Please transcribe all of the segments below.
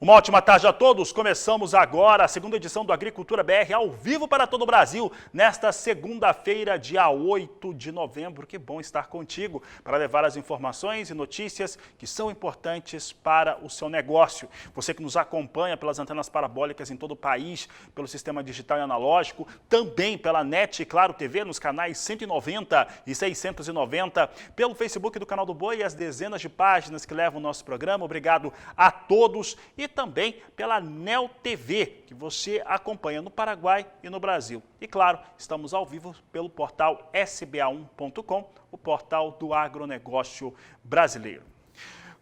Uma ótima tarde a todos. Começamos agora a segunda edição do Agricultura BR ao vivo para todo o Brasil, nesta segunda-feira, dia 8 de novembro. Que bom estar contigo para levar as informações e notícias que são importantes para o seu negócio. Você que nos acompanha pelas antenas parabólicas em todo o país, pelo sistema digital e analógico, também pela NET Claro TV, nos canais 190 e 690, pelo Facebook do Canal do Boi e as dezenas de páginas que levam o nosso programa. Obrigado a todos e também pela NEL TV, que você acompanha no Paraguai e no Brasil. E claro, estamos ao vivo pelo portal sba1.com, o portal do agronegócio brasileiro.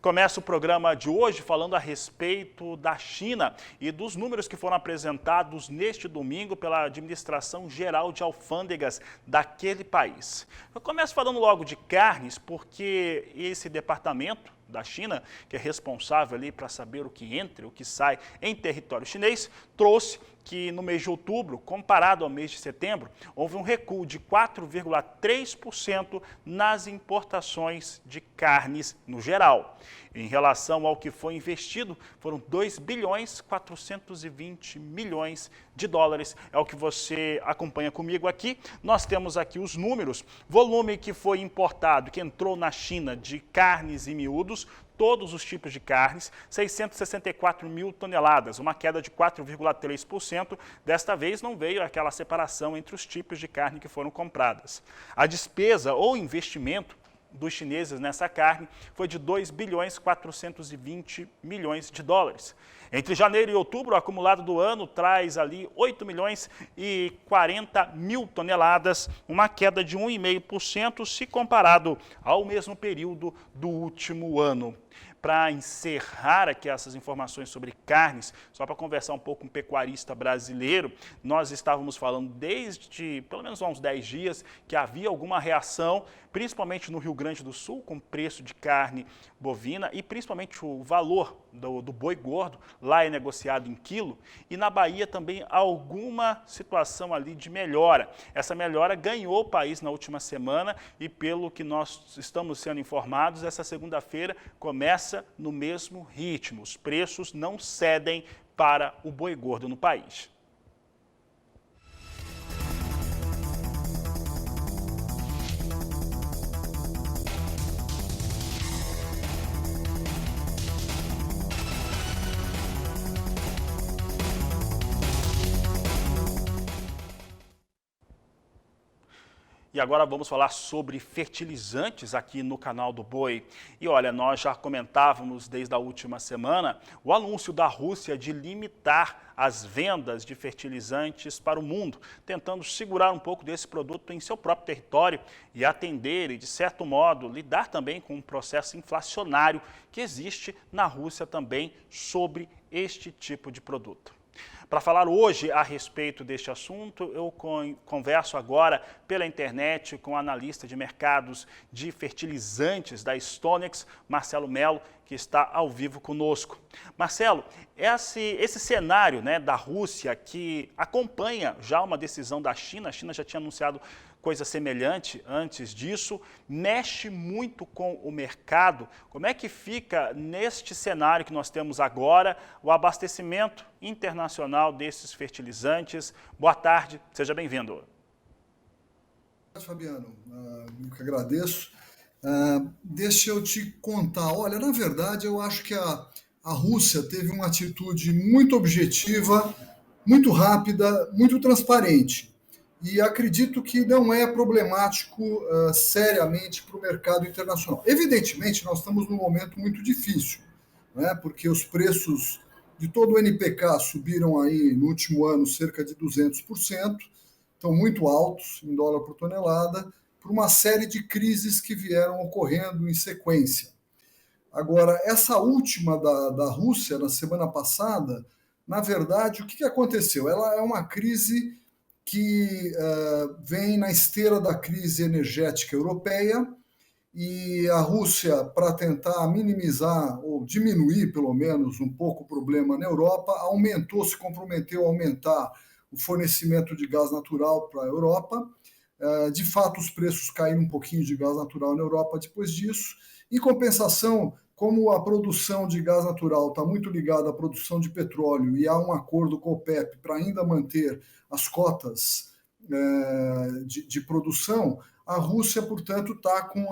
Começa o programa de hoje falando a respeito da China e dos números que foram apresentados neste domingo pela Administração Geral de Alfândegas daquele país. Eu começo falando logo de carnes, porque esse departamento da China, que é responsável ali para saber o que entra e o que sai em território chinês, trouxe que no mês de outubro, comparado ao mês de setembro, houve um recuo de 4,3% nas importações de carnes no geral. Em relação ao que foi investido, foram 2 bilhões 420 milhões de dólares. É o que você acompanha comigo aqui. Nós temos aqui os números. Volume que foi importado, que entrou na China de carnes e miúdos, todos os tipos de carnes, 664 mil toneladas, uma queda de 4,3%. Desta vez não veio aquela separação entre os tipos de carne que foram compradas. A despesa ou investimento dos chineses nessa carne foi de 2 bilhões 420 milhões de dólares. Entre janeiro e outubro, o acumulado do ano traz ali 8 milhões e 40 mil toneladas, uma queda de 1,5% se comparado ao mesmo período do último ano. Para encerrar aqui essas informações sobre carnes, só para conversar um pouco com um pecuarista brasileiro, nós estávamos falando desde pelo menos há uns 10 dias que havia alguma reação, principalmente no Rio Grande do Sul, com o preço de carne bovina e principalmente o valor do boi gordo, lá é negociado em quilo, e na Bahia também alguma situação ali de melhora. Essa melhora ganhou o país na última semana e pelo que nós estamos sendo informados, essa segunda-feira começa no mesmo ritmo. Os preços não cedem para o boi gordo no país. E agora vamos falar sobre fertilizantes aqui no Canal do Boi. E olha, nós já comentávamos desde a última semana o anúncio da Rússia de limitar as vendas de fertilizantes para o mundo, tentando segurar um pouco desse produto em seu próprio território e atender e, de certo modo, lidar também com um processo inflacionário que existe na Rússia também sobre este tipo de produto. Para falar hoje a respeito deste assunto, eu converso agora pela internet com o analista de mercados de fertilizantes da Stonex, Marcelo Melo, que está ao vivo conosco. Marcelo, esse cenário, né, da Rússia que acompanha já uma decisão da China, a China já tinha anunciado coisa semelhante antes disso, mexe muito com o mercado. Como é que fica neste cenário que nós temos agora o abastecimento internacional desses fertilizantes? Boa tarde, seja bem-vindo. Fabiano, eu que agradeço. Deixa eu te contar. Olha, na verdade, eu acho que a Rússia teve uma atitude muito objetiva, muito rápida, muito transparente. E acredito que não é problemático seriamente para o mercado internacional. Evidentemente, nós estamos num momento muito difícil, né? Porque os preços de todo o NPK subiram aí no último ano cerca de 200%, estão muito altos em dólar por tonelada, por uma série de crises que vieram ocorrendo em sequência. Agora, essa última da Rússia, na semana passada, na verdade, o que aconteceu? Ela é uma crise que vem na esteira da crise energética europeia, e a Rússia, para tentar minimizar ou diminuir pelo menos um pouco o problema na Europa, se comprometeu a aumentar o fornecimento de gás natural para a Europa, De fato, os preços caíram um pouquinho de gás natural na Europa depois disso. Em compensação, como a produção de gás natural está muito ligada à produção de petróleo e há um acordo com o OPEP para ainda manter as cotas de produção, a Rússia, portanto, está com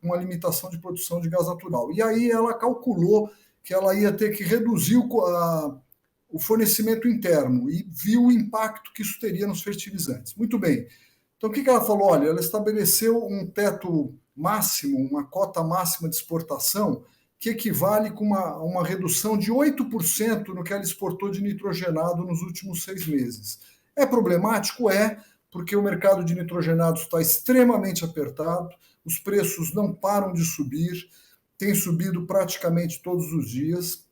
uma limitação de produção de gás natural. E aí ela calculou que ela ia ter que reduzir o fornecimento interno e viu o impacto que isso teria nos fertilizantes. Muito bem. Então, o que ela falou? Olha, ela estabeleceu um teto máximo, uma cota máxima de exportação, que equivale com uma redução de 8% no que ela exportou de nitrogenado nos últimos 6 meses. É problemático? É, porque o mercado de nitrogenados está extremamente apertado, os preços não param de subir, tem subido praticamente todos os dias.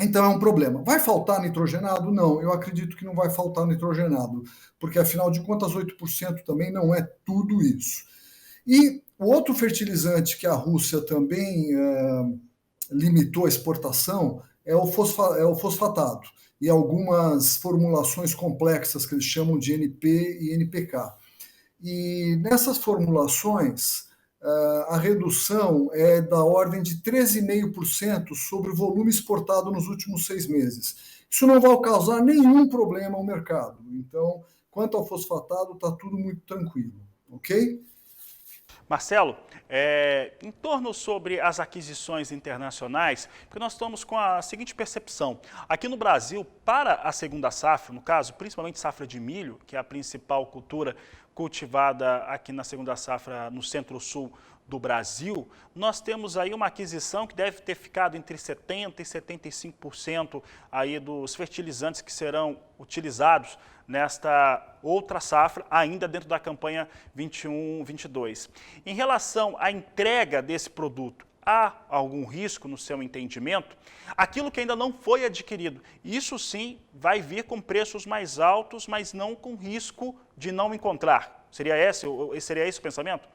Então é um problema. Vai faltar nitrogenado? Não, eu acredito que não vai faltar nitrogenado, porque afinal de contas 8% também não é tudo isso. E o outro fertilizante que a Rússia também limitou a exportação é o fosfatado e algumas formulações complexas que eles chamam de NP e NPK. E nessas formulações, a redução é da ordem de 13,5% sobre o volume exportado nos últimos 6 meses. Isso não vai causar nenhum problema ao mercado. Então, quanto ao fosfatado, está tudo muito tranquilo, ok? Marcelo, em torno sobre as aquisições internacionais, porque nós estamos com a seguinte percepção. Aqui no Brasil, para a segunda safra, no caso, principalmente safra de milho, que é a principal cultura cultivada aqui na segunda safra no centro-sul do Brasil, nós temos aí uma aquisição que deve ter ficado entre 70% e 75% aí dos fertilizantes que serão utilizados nesta outra safra, ainda dentro da campanha 21-22. Em relação à entrega desse produto, há algum risco no seu entendimento? Aquilo que ainda não foi adquirido, isso sim vai vir com preços mais altos, mas não com risco de não encontrar. Seria esse o pensamento?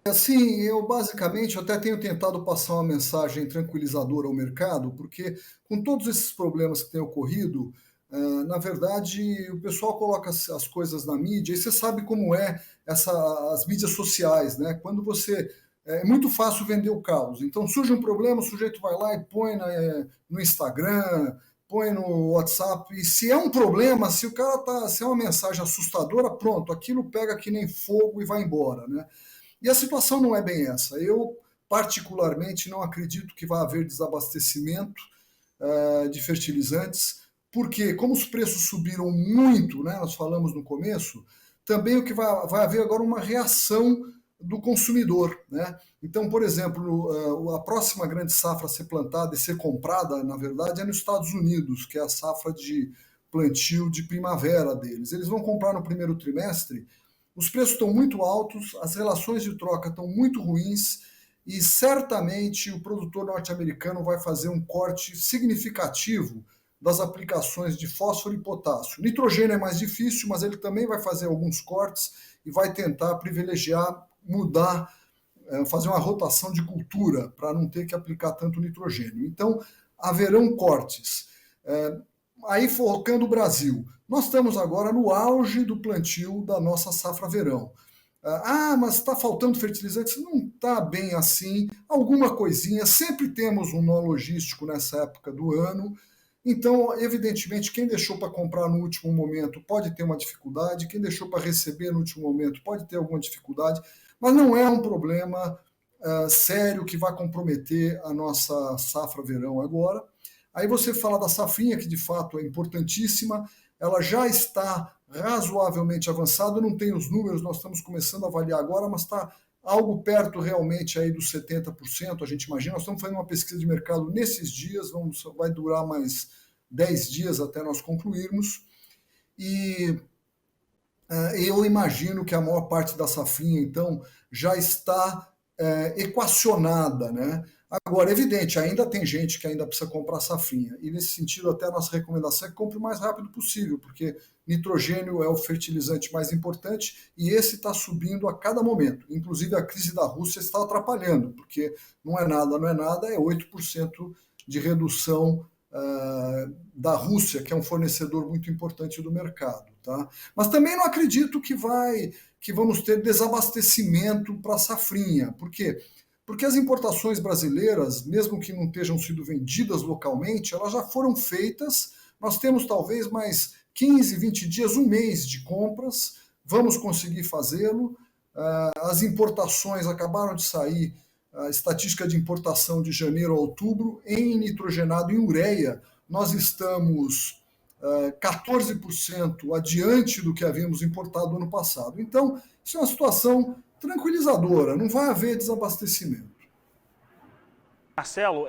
Assim, eu basicamente até tenho tentado passar uma mensagem tranquilizadora ao mercado, porque com todos esses problemas que têm ocorrido, na verdade, o pessoal coloca as coisas na mídia, e você sabe como é as mídias sociais, né? Quando você. É muito fácil vender o caos. Então surge um problema, o sujeito vai lá e põe no Instagram, põe no WhatsApp, e se é um problema, se o cara tá. Se é uma mensagem assustadora, pronto, aquilo pega que nem fogo e vai embora, né? E a situação não é bem essa. Eu, particularmente, não acredito que vai haver desabastecimento de fertilizantes, porque, como os preços subiram muito, né, nós falamos no começo, também o que vai haver agora uma reação do consumidor. Né? Então, por exemplo, a próxima grande safra a ser plantada e ser comprada, na verdade, é nos Estados Unidos, que é a safra de plantio de primavera deles. Eles vão comprar no primeiro trimestre. Os preços estão muito altos, as relações de troca estão muito ruins e certamente o produtor norte-americano vai fazer um corte significativo das aplicações de fósforo e potássio. Nitrogênio é mais difícil, mas ele também vai fazer alguns cortes e vai tentar privilegiar, mudar, fazer uma rotação de cultura para não ter que aplicar tanto nitrogênio. Então, haverão cortes. Aí, focando o Brasil, nós estamos agora no auge do plantio da nossa safra verão. Mas está faltando fertilizantes? Não está bem assim, alguma coisinha. Sempre temos um nó logístico nessa época do ano. Então, evidentemente, quem deixou para comprar no último momento pode ter uma dificuldade, quem deixou para receber no último momento pode ter alguma dificuldade, mas não é um problema sério que vai comprometer a nossa safra verão agora. Aí você fala da safrinha, que de fato é importantíssima, ela já está razoavelmente avançada, não tem os números, nós estamos começando a avaliar agora, mas está algo perto realmente aí dos 70%, a gente imagina. Nós estamos fazendo uma pesquisa de mercado nesses dias, vai durar mais 10 dias até nós concluirmos, e eu imagino que a maior parte da safrinha, então, já está equacionada, né? Agora, é evidente, ainda tem gente que ainda precisa comprar safrinha, e nesse sentido até a nossa recomendação é que compre o mais rápido possível, porque nitrogênio é o fertilizante mais importante e esse está subindo a cada momento. Inclusive a crise da Rússia está atrapalhando, porque não é nada, é 8% de redução da Rússia, que é um fornecedor muito importante do mercado. Tá? Mas também não acredito que vamos ter desabastecimento para a safrinha. Por quê? Porque as importações brasileiras, mesmo que não tenham sido vendidas localmente, elas já foram feitas. Nós temos talvez mais 15, 20 dias, um mês de compras, vamos conseguir fazê-lo. As importações acabaram de sair, a estatística de importação de janeiro a outubro, em nitrogenado e ureia, nós estamos 14% adiante do que havíamos importado ano passado. Então, isso é uma situação tranquilizadora, não vai haver desabastecimento. Marcelo,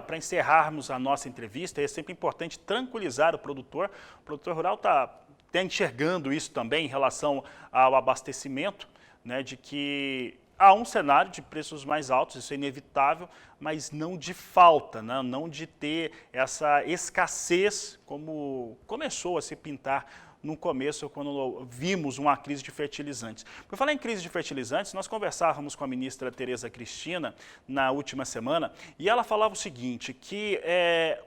para encerrarmos a nossa entrevista, é sempre importante tranquilizar o produtor. O produtor rural está enxergando isso também em relação ao abastecimento, né, de que há um cenário de preços mais altos, isso é inevitável, mas não de falta, né, não de ter essa escassez como começou a se pintar no começo, quando vimos uma crise de fertilizantes. Por falar em crise de fertilizantes, nós conversávamos com a ministra Tereza Cristina na última semana e ela falava o seguinte, que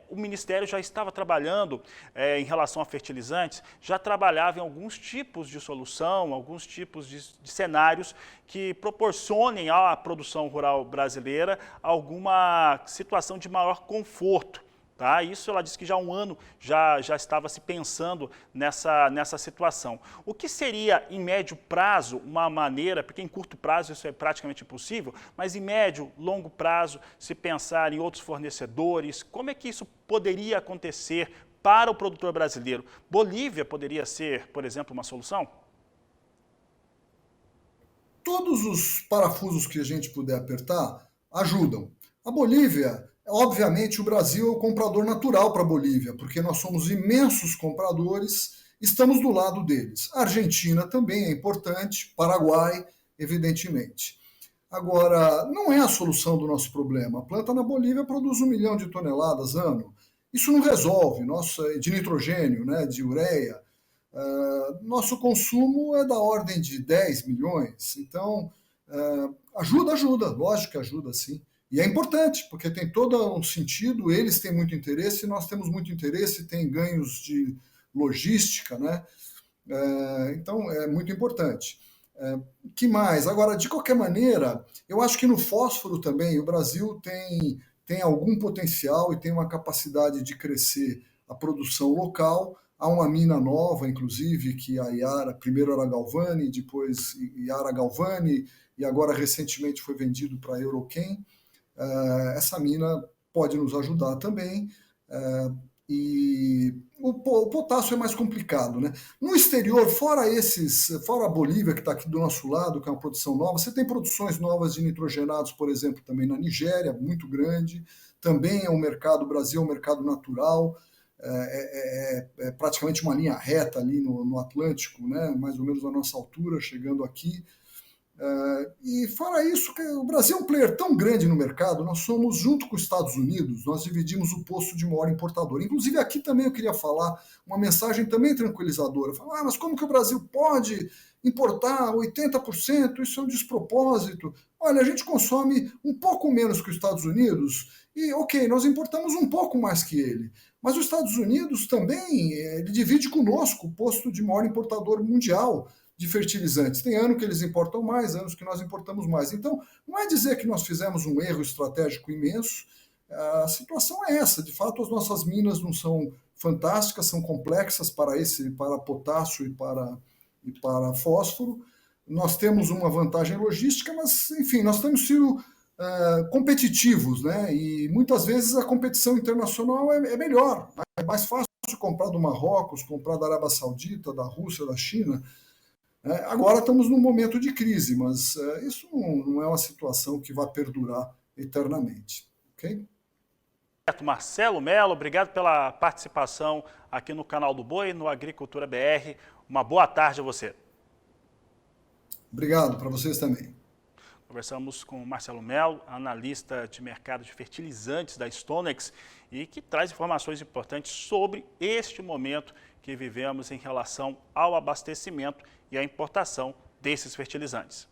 o Ministério já estava trabalhando em relação a fertilizantes, já trabalhava em alguns tipos de solução, alguns tipos de cenários que proporcionem à produção rural brasileira alguma situação de maior conforto. Tá? Isso ela disse que já há um ano já estava se pensando nessa situação. O que seria, em médio prazo, uma maneira, porque em curto prazo isso é praticamente impossível, mas em médio, longo prazo, se pensar em outros fornecedores, como é que isso poderia acontecer para o produtor brasileiro? Bolívia poderia ser, por exemplo, uma solução? Todos os parafusos que a gente puder apertar ajudam. A Bolívia, obviamente, o Brasil é o comprador natural para a Bolívia, porque nós somos imensos compradores, estamos do lado deles. A Argentina também é importante, Paraguai, evidentemente. Agora, não é a solução do nosso problema. A planta na Bolívia produz 1 milhão de toneladas ano. Isso não resolve, de nitrogênio, né, de ureia. Nosso consumo é da ordem de 10 milhões. Então, ajuda, lógico que ajuda, sim. E é importante, porque tem todo um sentido, eles têm muito interesse, nós temos muito interesse, tem ganhos de logística, né? Então, é muito importante. Que mais? Agora, de qualquer maneira, eu acho que no fósforo também o Brasil tem algum potencial e tem uma capacidade de crescer a produção local. Há uma mina nova, inclusive, que a Yara, primeiro era Galvani, depois Yara Galvani, e agora recentemente foi vendido para a Eurochem. Essa mina pode nos ajudar também. E o potássio é mais complicado, né? No exterior, fora a Bolívia, que está aqui do nosso lado, que é uma produção nova, você tem produções novas de nitrogenados, por exemplo, também na Nigéria, muito grande. Também é um mercado, o Brasil é um mercado natural, é praticamente uma linha reta ali no Atlântico, né? Mais ou menos a nossa altura, chegando aqui. E fora isso, o Brasil é um player tão grande no mercado, nós somos, junto com os Estados Unidos, nós dividimos o posto de maior importador. Inclusive aqui também eu queria falar uma mensagem também tranquilizadora. Falar, mas como que o Brasil pode importar 80%? Isso é um despropósito. Olha, a gente consome um pouco menos que os Estados Unidos e, ok, nós importamos um pouco mais que ele. Mas os Estados Unidos também, ele divide conosco o posto de maior importador mundial de fertilizantes. Tem ano que eles importam mais, anos que nós importamos mais. Então, não é dizer que nós fizemos um erro estratégico imenso, a situação é essa. De fato, as nossas minas não são fantásticas, são complexas para potássio e para fósforo. Nós temos uma vantagem logística, mas, enfim, nós temos sido competitivos, né? E muitas vezes a competição internacional é melhor. É mais fácil comprar do Marrocos, comprar da Arábia Saudita, da Rússia, da China. Agora estamos num momento de crise, mas isso não é uma situação que vai perdurar eternamente. Ok? Marcelo Mello, obrigado pela participação aqui no canal do Boi, no Agricultura BR. Uma boa tarde a você. Obrigado, para vocês também. Conversamos com o Marcelo Mello, analista de mercado de fertilizantes da Stonex, e que traz informações importantes sobre este momento que vivemos em relação ao abastecimento e à importação desses fertilizantes.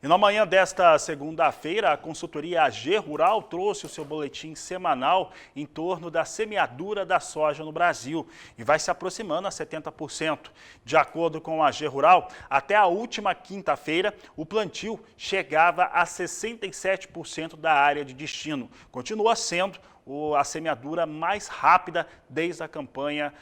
E na manhã desta segunda-feira, a consultoria AG Rural trouxe o seu boletim semanal em torno da semeadura da soja no Brasil e vai se aproximando a 70%. De acordo com a AG Rural, até a última quinta-feira, o plantio chegava a 67% da área de destino. Continua sendo a semeadura mais rápida desde a campanha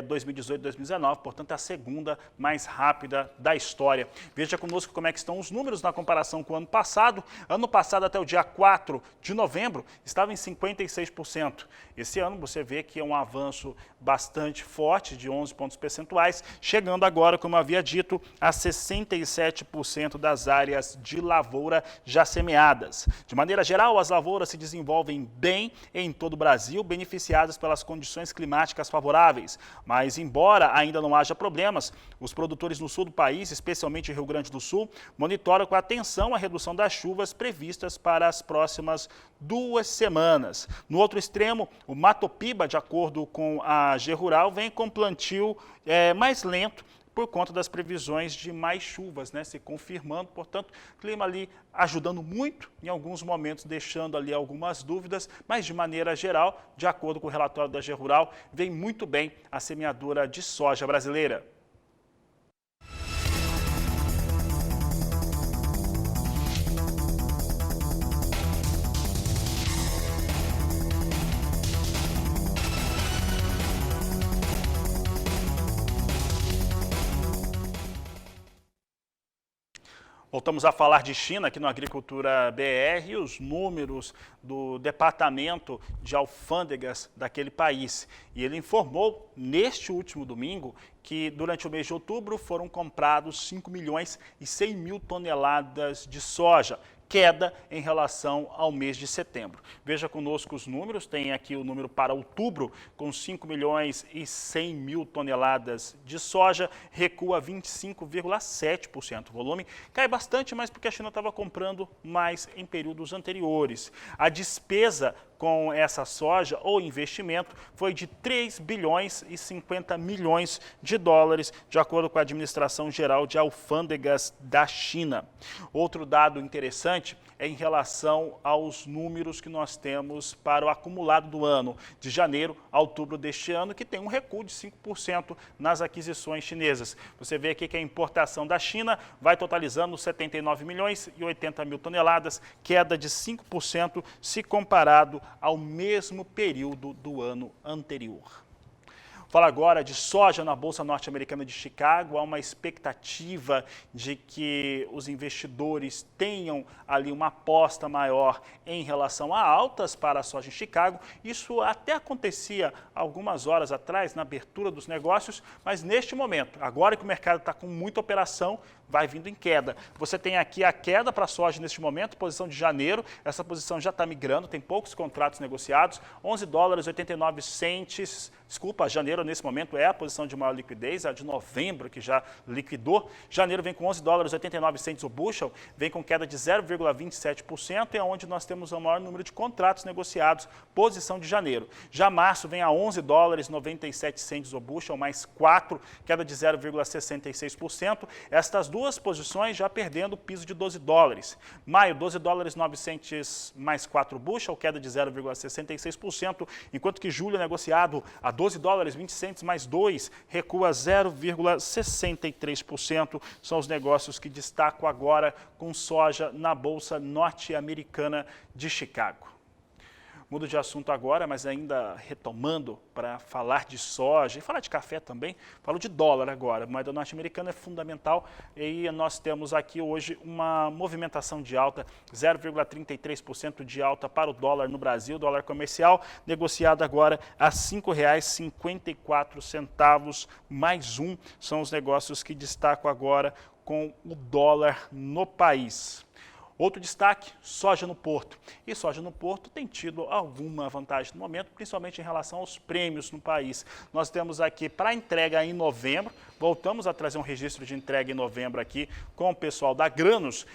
2018-2019, portanto, é a segunda mais rápida da história. Veja conosco como é que estão os números na comparação com o ano passado. Ano passado, até o dia 4 de novembro, estava em 56%. Esse ano, você vê que é um avanço bastante forte, de 11 pontos percentuais, chegando agora, como eu havia dito, a 67% das áreas de lavoura já semeadas. De maneira geral, as lavouras se desenvolvem bem em todo o Brasil, beneficiadas pelas condições climáticas favoráveis. Mas, embora ainda não haja problemas, os produtores no sul do país, especialmente em Rio Grande do Sul, monitoram com atenção a redução das chuvas previstas para as próximas 2 semanas. No outro extremo, o Mato Piba, de acordo com a AG Rural, vem com plantio mais lento, por conta das previsões de mais chuvas, se confirmando, portanto, clima ali ajudando muito, em alguns momentos deixando ali algumas dúvidas, mas de maneira geral, de acordo com o relatório da AG Rural, vem muito bem a semeadura de soja brasileira. Voltamos a falar de China aqui no Agricultura BR, os números do Departamento de Alfândegas daquele país. E ele informou neste último domingo que durante o mês de outubro foram comprados 5 milhões e 100 mil toneladas de soja, queda em relação ao mês de setembro. Veja conosco os números, tem aqui o número para outubro, com 5 milhões e 100 mil toneladas de soja, recua 25,7%. O volume cai bastante, mas porque a China estava comprando mais em períodos anteriores. A despesa com essa soja ou investimento foi de 3 bilhões e 50 milhões de dólares, de acordo com a Administração Geral de Alfândegas da China. Outro dado interessante é em relação aos números que nós temos para o acumulado do ano, de janeiro a outubro deste ano, que tem um recuo de 5% nas aquisições chinesas. Você vê aqui que a importação da China vai totalizando 79 milhões e 80 mil toneladas, queda de 5% se comparado ao mesmo período do ano anterior. Fala agora de soja na Bolsa Norte-Americana de Chicago. Há uma expectativa de que os investidores tenham ali uma aposta maior em relação a altas para a soja em Chicago. Isso até acontecia algumas horas atrás, na abertura dos negócios, mas neste momento, agora que o mercado está com muita operação, vai vindo em queda. Você tem aqui a queda para a soja neste momento, posição de janeiro, essa posição já está migrando, tem poucos contratos negociados, 11 dólares 89 centes, janeiro nesse momento é a posição de maior liquidez, a de novembro que já liquidou, janeiro vem com 11 dólares 89 centes o bushel, vem com queda de 0,27%, é onde nós temos o maior número de contratos negociados, posição de janeiro. Já março vem a 11 dólares 97 centes o bushel, mais 4, queda de 0,66%, estas duas posições já perdendo o piso de 12 dólares. Maio, 12 dólares 9 centes mais 4 bushel, queda de 0,66%, enquanto que julho negociado a 12 dólares 20 centes mais 2, recua 0,63%. São os negócios que destaco agora com soja na Bolsa Norte-Americana de Chicago. Mudo de assunto agora, mas ainda retomando para falar de soja e falar de café também, falo de dólar agora. A moeda norte-americana é fundamental e nós temos aqui hoje uma movimentação de alta, 0,33% de alta para o dólar no Brasil, dólar comercial, negociado agora a R$ 5,54 mais um. São os negócios que destaco agora com o dólar no país. Outro destaque, soja no Porto. E soja no Porto tem tido alguma vantagem no momento, principalmente em relação aos prêmios no país. Nós temos aqui para entrega em novembro, voltamos a trazer um registro de entrega em novembro aqui com o pessoal da Granos,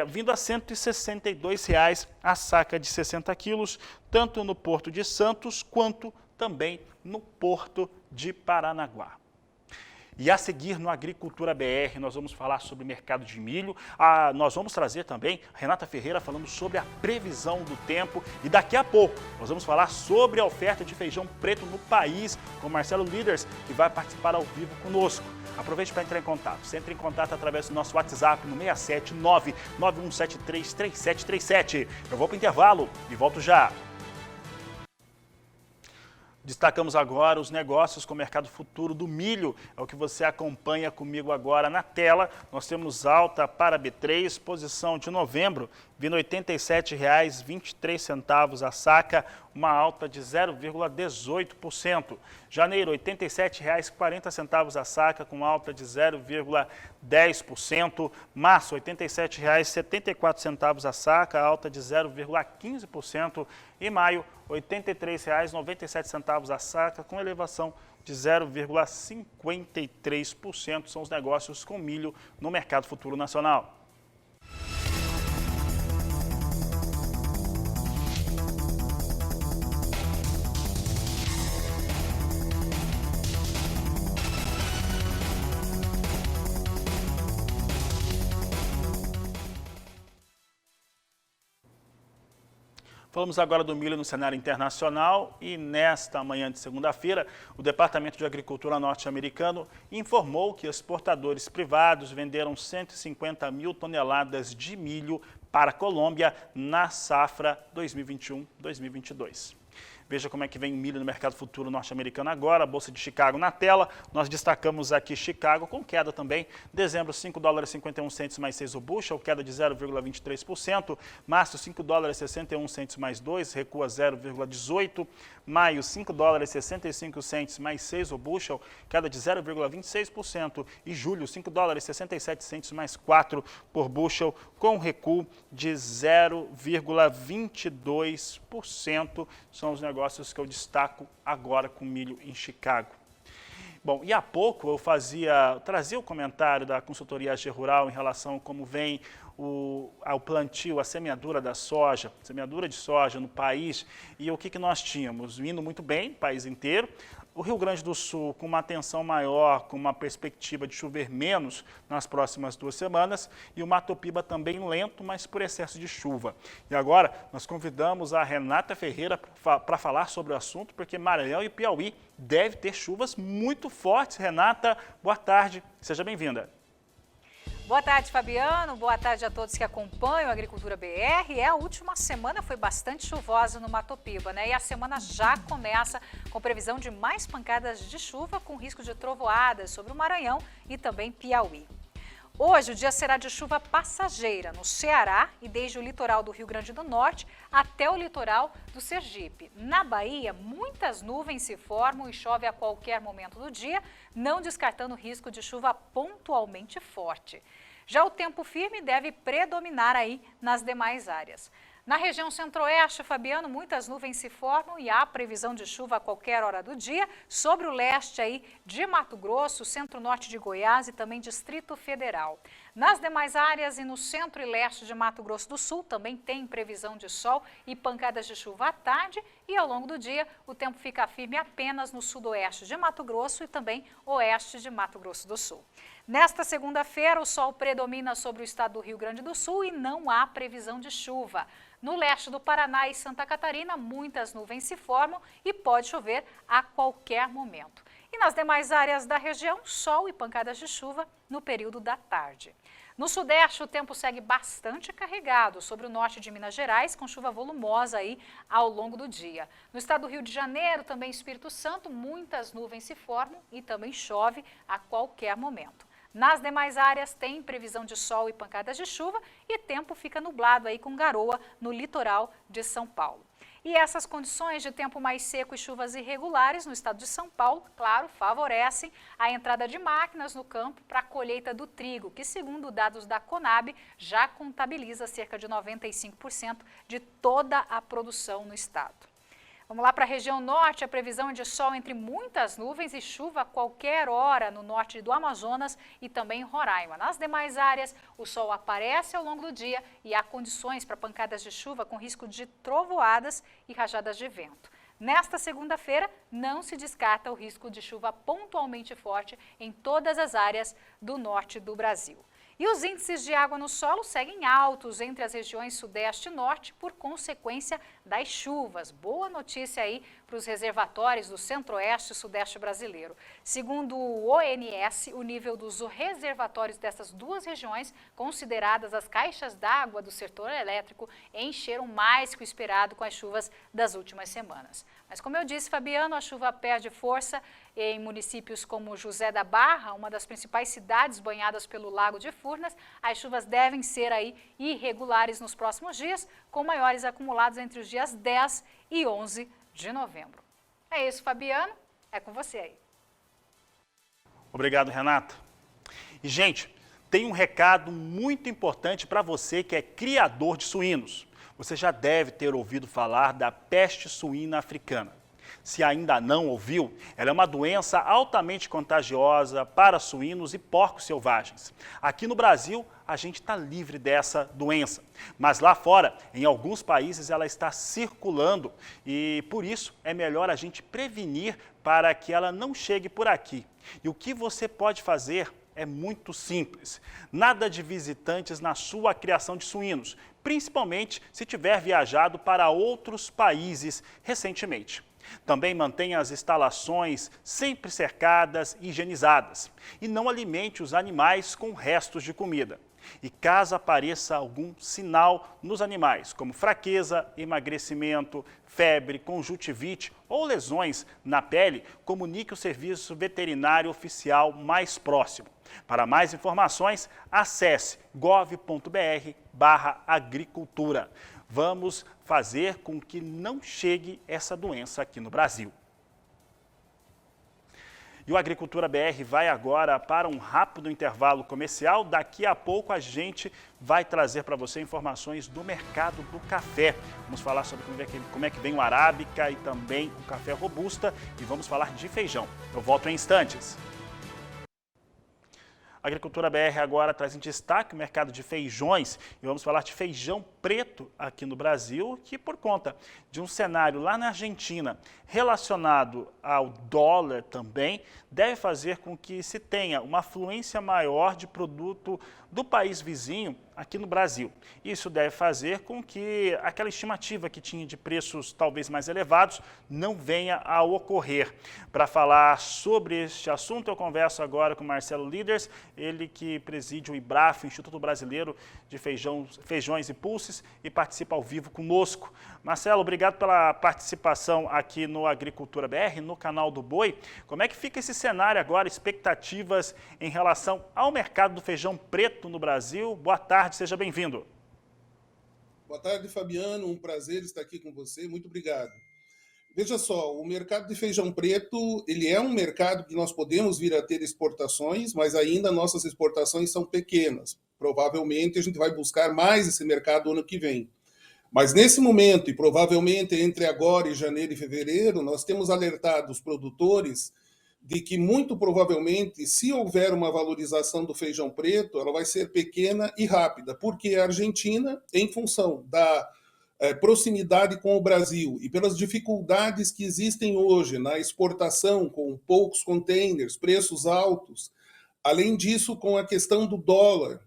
vindo a R$ 162 a saca de 60 quilos, tanto no Porto de Santos quanto também no Porto de Paranaguá. E a seguir no Agricultura BR, nós vamos falar sobre mercado de milho, nós vamos trazer também a Renata Ferreira falando sobre a previsão do tempo e daqui a pouco nós vamos falar sobre a oferta de feijão preto no país com Marcelo Líderes, que vai participar ao vivo conosco. Aproveite para entrar em contato. Você entra em contato através do nosso WhatsApp no 67991733737. Eu vou para o intervalo e volto já. Destacamos agora os negócios com o mercado futuro do milho. É o que você acompanha comigo agora na tela. Nós temos alta para B3, posição de novembro, vindo R$ 87,23 a saca, uma alta de 0,18%. Janeiro, R$ 87,40 a saca, com alta de 0,10%. Março, R$ 87,74 a saca, alta de 0,15%. E maio, R$ 83,97 a saca, com elevação de 0,53%. São os negócios com milho no mercado futuro nacional. Falamos agora do milho no cenário internacional e nesta manhã de segunda-feira, o Departamento de Agricultura norte-americano informou que exportadores privados venderam 150 mil toneladas de milho para a Colômbia na safra 2021-2022. Veja como é que vem o milho no mercado futuro norte-americano agora, a Bolsa de Chicago na tela. Nós destacamos aqui Chicago com queda também. Dezembro, $5,51 mais 6 o bushel, queda de 0,23%. Março, $5,61 mais 2, recua 0,18%. Maio, $5,65 mais 6 o bushel, queda de 0,26%. E julho, $5,67 mais 4 por bushel, com recuo de 0,22%. São os negócios que eu destaco agora com milho em Chicago. Bom, e há pouco eu trazia o comentário da consultoria AG Rural em relação a como vem ao plantio, a semeadura da soja, semeadura de soja no país, e o que nós tínhamos? Indo muito bem, o país inteiro. O Rio Grande do Sul com uma atenção maior, com uma perspectiva de chover menos nas próximas 2 semanas, e o Mato Piba também lento, mas por excesso de chuva. E agora nós convidamos a Renata Ferreira para falar sobre o assunto, porque Maranhão e Piauí devem ter chuvas muito fortes. Renata, boa tarde, seja bem-vinda. Boa tarde, Fabiano. Boa tarde a todos que acompanham a Agricultura BR. A última semana foi bastante chuvosa no Mato Piba, né? E a semana já começa com previsão de mais pancadas de chuva com risco de trovoadas sobre o Maranhão e também Piauí. Hoje o dia será de chuva passageira no Ceará e desde o litoral do Rio Grande do Norte até o litoral do Sergipe. Na Bahia, muitas nuvens se formam e chove a qualquer momento do dia, não descartando o risco de chuva pontualmente forte. Já o tempo firme deve predominar aí nas demais áreas. Na região centro-oeste, Fabiano, muitas nuvens se formam e há previsão de chuva a qualquer hora do dia sobre o leste aí de Mato Grosso, centro-norte de Goiás e também Distrito Federal. Nas demais áreas e no centro e leste de Mato Grosso do Sul também tem previsão de sol e pancadas de chuva à tarde e ao longo do dia o tempo fica firme apenas no sudoeste de Mato Grosso e também oeste de Mato Grosso do Sul. Nesta segunda-feira o sol predomina sobre o estado do Rio Grande do Sul e não há previsão de chuva. No leste do Paraná e Santa Catarina, muitas nuvens se formam e pode chover a qualquer momento. E nas demais áreas da região, sol e pancadas de chuva no período da tarde. No sudeste, o tempo segue bastante carregado sobre o norte de Minas Gerais, com chuva volumosa aí ao longo do dia. No estado do Rio de Janeiro, também Espírito Santo, muitas nuvens se formam e também chove a qualquer momento. Nas demais áreas tem previsão de sol e pancadas de chuva e tempo fica nublado aí com garoa no litoral de São Paulo. E essas condições de tempo mais seco e chuvas irregulares no estado de São Paulo, claro, favorecem a entrada de máquinas no campo para a colheita do trigo, que segundo dados da Conab já contabiliza cerca de 95% de toda a produção no estado. Vamos lá para a região norte, a previsão é de sol entre muitas nuvens e chuva a qualquer hora no norte do Amazonas e também em Roraima. Nas demais áreas, o sol aparece ao longo do dia e há condições para pancadas de chuva com risco de trovoadas e rajadas de vento. Nesta segunda-feira, não se descarta o risco de chuva pontualmente forte em todas as áreas do norte do Brasil. E os índices de água no solo seguem altos entre as regiões sudeste e norte por consequência das chuvas. Boa notícia aí para os reservatórios do centro-oeste e sudeste brasileiro. Segundo o ONS, o nível dos reservatórios dessas duas regiões, consideradas as caixas d'água do setor elétrico, encheram mais que o esperado com as chuvas das últimas semanas. Mas como eu disse, Fabiano, a chuva perde força em municípios como José da Barra, uma das principais cidades banhadas pelo Lago de Furnas. As chuvas devem ser aí irregulares nos próximos dias, com maiores acumulados entre os dias 10 e 11 de novembro. É isso, Fabiano, é com você aí. Obrigado, Renata. E, gente, tem um recado muito importante para você que é criador de suínos. Você já deve ter ouvido falar da peste suína africana. Se ainda não ouviu, ela é uma doença altamente contagiosa para suínos e porcos selvagens. Aqui no Brasil, a gente está livre dessa doença, mas lá fora, em alguns países, ela está circulando e por isso é melhor a gente prevenir para que ela não chegue por aqui. E o que você pode fazer é muito simples. Nada de visitantes na sua criação de suínos, principalmente se tiver viajado para outros países recentemente. Também mantenha as instalações sempre cercadas e higienizadas. E não alimente os animais com restos de comida. E caso apareça algum sinal nos animais, como fraqueza, emagrecimento, febre, conjuntivite ou lesões na pele, comunique o serviço veterinário oficial mais próximo. Para mais informações, acesse gov.br/agricultura. Vamos fazer com que não chegue essa doença aqui no Brasil. E o Agricultura BR vai agora para um rápido intervalo comercial. Daqui a pouco a gente vai trazer para você informações do mercado do café. Vamos falar sobre como é que vem o arábica e também o café robusta e vamos falar de feijão. Eu volto em instantes. A Agricultura BR agora traz em destaque o mercado de feijões e vamos falar de feijão preto aqui no Brasil, que por conta de um cenário lá na Argentina relacionado ao dólar também, deve fazer com que se tenha uma afluência maior de produto do país vizinho aqui no Brasil. Isso deve fazer com que aquela estimativa que tinha de preços talvez mais elevados não venha a ocorrer. Para falar sobre este assunto, eu converso agora com Marcelo Líders, ele que preside o IBRAF, Instituto Brasileiro de Feijões e Pulses, e participa ao vivo conosco. Marcelo, obrigado pela participação aqui no Agricultura BR, no canal do Boi. Como é que fica esse cenário agora, expectativas em relação ao mercado do feijão preto no Brasil? Boa tarde, seja bem-vindo. Boa tarde, Fabiano, um prazer estar aqui com você, muito obrigado. Veja só, o mercado de feijão preto, ele é um mercado que nós podemos vir a ter exportações, mas ainda nossas exportações são pequenas. Provavelmente a gente vai buscar mais esse mercado ano que vem. Mas nesse momento, e provavelmente entre agora e janeiro e fevereiro, nós temos alertado os produtores de que muito provavelmente, se houver uma valorização do feijão preto, ela vai ser pequena e rápida, porque a Argentina, em função da proximidade com o Brasil e pelas dificuldades que existem hoje na exportação, com poucos containers, preços altos, além disso, com a questão do dólar,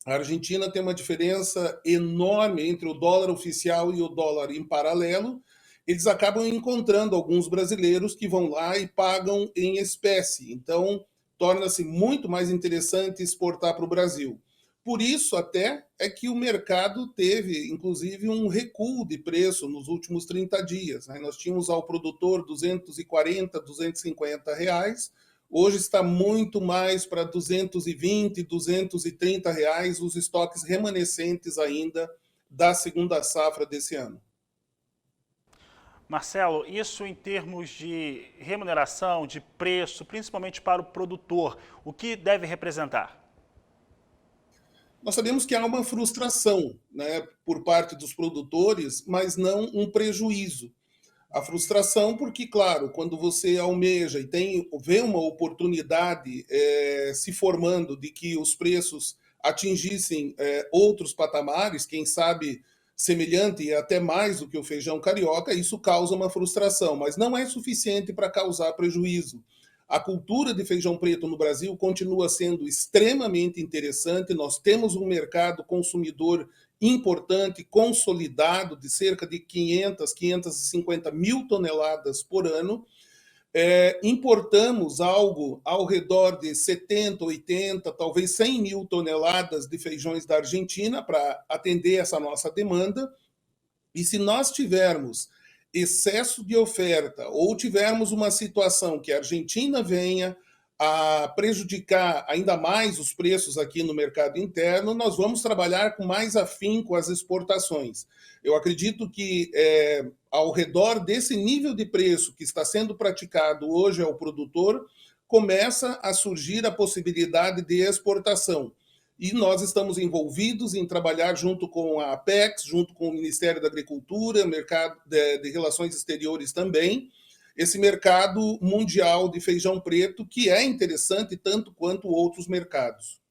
a Argentina tem uma diferença enorme entre o dólar oficial e o dólar em paralelo. Eles acabam encontrando alguns brasileiros que vão lá e pagam em espécie. Então, torna-se muito mais interessante exportar para o Brasil. Por isso, até, é que o mercado teve, inclusive, um recuo de preço nos últimos 30 dias. Nós tínhamos ao produtor R$ 240, R$ 250. Hoje está muito mais para R$ 220, R$ 230 os estoques remanescentes ainda da segunda safra desse ano. Marcelo, isso em termos de remuneração, de preço, principalmente para o produtor, o que deve representar? Nós sabemos que há uma frustração, né, por parte dos produtores, mas não um prejuízo. A frustração porque, claro, quando você almeja e vê uma oportunidade se formando de que os preços atingissem outros patamares, quem sabe semelhante e até mais do que o feijão carioca, isso causa uma frustração, mas não é suficiente para causar prejuízo. A cultura de feijão preto no Brasil continua sendo extremamente interessante. Nós temos um mercado consumidor importante, consolidado, de cerca de 500, 550 mil toneladas por ano. Importamos algo ao redor de 70, 80, talvez 100 mil toneladas de feijões da Argentina para atender essa nossa demanda. E se nós tivermos excesso de oferta ou tivermos uma situação que a Argentina venha a prejudicar ainda mais os preços aqui no mercado interno, nós vamos trabalhar com mais afinco as exportações. Eu acredito que ao redor desse nível de preço que está sendo praticado hoje ao produtor, começa a surgir a possibilidade de exportação. E nós estamos envolvidos em trabalhar junto com a Apex, junto com o Ministério da Agricultura, mercado de Relações Exteriores também, esse mercado mundial de feijão preto, que é interessante tanto quanto outros mercados.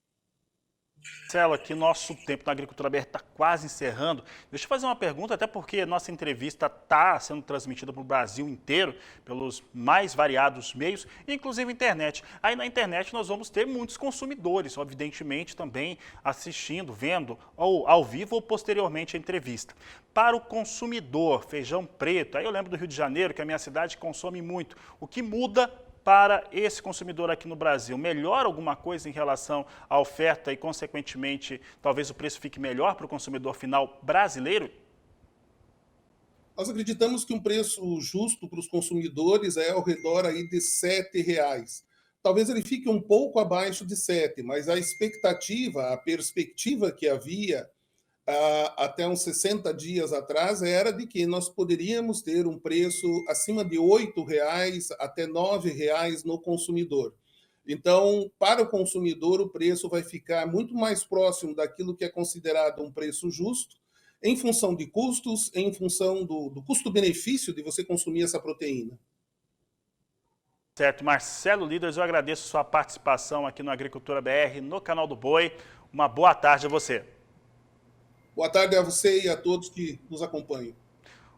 Marcelo, aqui nosso tempo na Agricultura BR está quase encerrando. Deixa eu fazer uma pergunta, até porque nossa entrevista está sendo transmitida para o Brasil inteiro, pelos mais variados meios, inclusive internet. Aí na internet nós vamos ter muitos consumidores, evidentemente também assistindo, vendo ou ao vivo ou posteriormente a entrevista. Para o consumidor, feijão preto, aí eu lembro do Rio de Janeiro, que a minha cidade consome muito. O que muda para esse consumidor aqui no Brasil? Melhora alguma coisa em relação à oferta e, consequentemente, talvez o preço fique melhor para o consumidor final brasileiro? Nós acreditamos que um preço justo para os consumidores é ao redor aí de R$ 7. Talvez ele fique um pouco abaixo de 7, mas a expectativa, a perspectiva que havia até uns 60 dias atrás era de que nós poderíamos ter um preço acima de R$ 8 até R$ 9 no consumidor. Então, para o consumidor, o preço vai ficar muito mais próximo daquilo que é considerado um preço justo, em função de custos, em função do custo-benefício de você consumir essa proteína. Certo. Marcelo Líderes, eu agradeço sua participação aqui no Agricultura BR, no Canal do Boi. Uma boa tarde a você. Boa tarde a você e a todos que nos acompanham.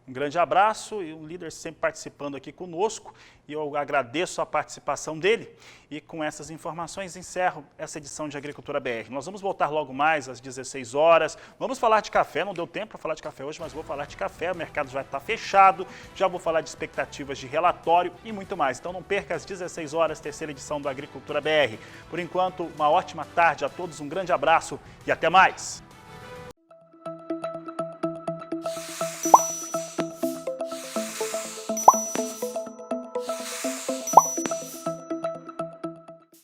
Um grande abraço e o líder sempre participando aqui conosco. E eu agradeço a participação dele. E com essas informações encerro essa edição de Agricultura BR. Nós vamos voltar logo mais às 16 horas. Vamos falar de café, não deu tempo para falar de café hoje, mas vou falar de café. O mercado já está fechado, já vou falar de expectativas de relatório e muito mais. Então não perca às 16 horas, terceira edição do Agricultura BR. Por enquanto, uma ótima tarde a todos, um grande abraço e até mais.